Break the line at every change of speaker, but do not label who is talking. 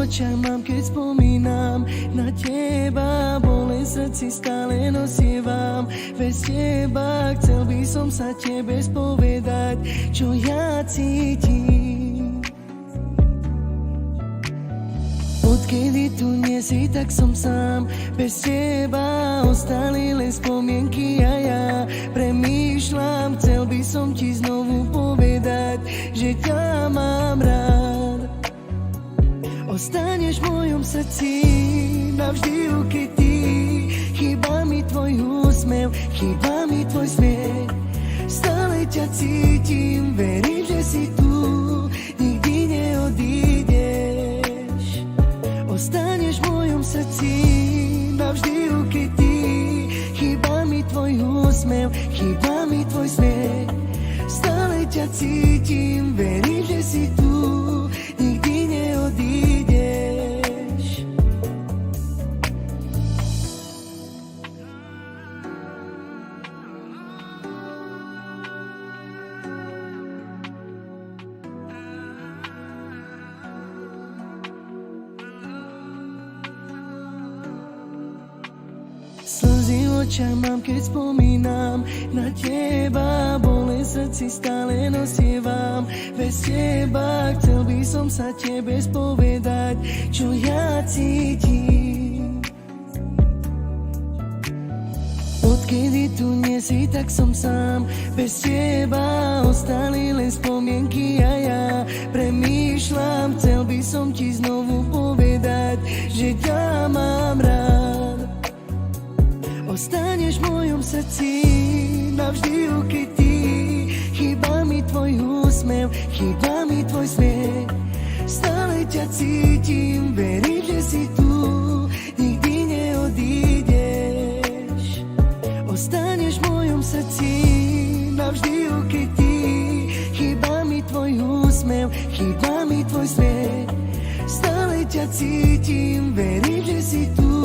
očiach mám, keď spomínam na teba. Bolesť srdci stále nosievam. Bez teba chcel by som sa tebe spovedať, čo ja cítim. Odkedy tu nie si, tak som sám. Bez teba ostali len spomienky a ja premýšľam. Chcel by som ti znovu povedať, že ťa mám rád. Ostaneš v mojom srdci navždy ukrytý. Chýba mi tvoj úsmev, chýba mi tvoj smiech. Stále ťa cítim, verím, že si tu, nikdy neodídeš. Ostaneš v mojom srdci navždy ukrytý. Chýba mi tvoj úsmev, chýba mi tvoj smiech. Stále ťa cítim, verím, že si tu, nikdy neodídeš. Slzy v očiach mám, keď spomínam na teba. Bolesť srdci stále nosievam. Bez teba chcel by som sa tebe spovedať, čo ja cítim. Odkedy tu nie si, tak som sám. Bez teba ostali len spomienky a ja premýšľam. Chcel by som ti znovu povedať, že ťa mám rád. Ostaneš v mojom srdci navždy ukrytý. Chýba mi tvoj úsmev, chýba mi tvoj smiech. Stále ťa cítim, verím, že si tu, nikdy neodídeš. Ostaneš v mojom srdci navždy ukrytý. Chýba mi tvoj úsmev, chýba mi tvoj smiech. Stále ťa cítim, verím, že si tu,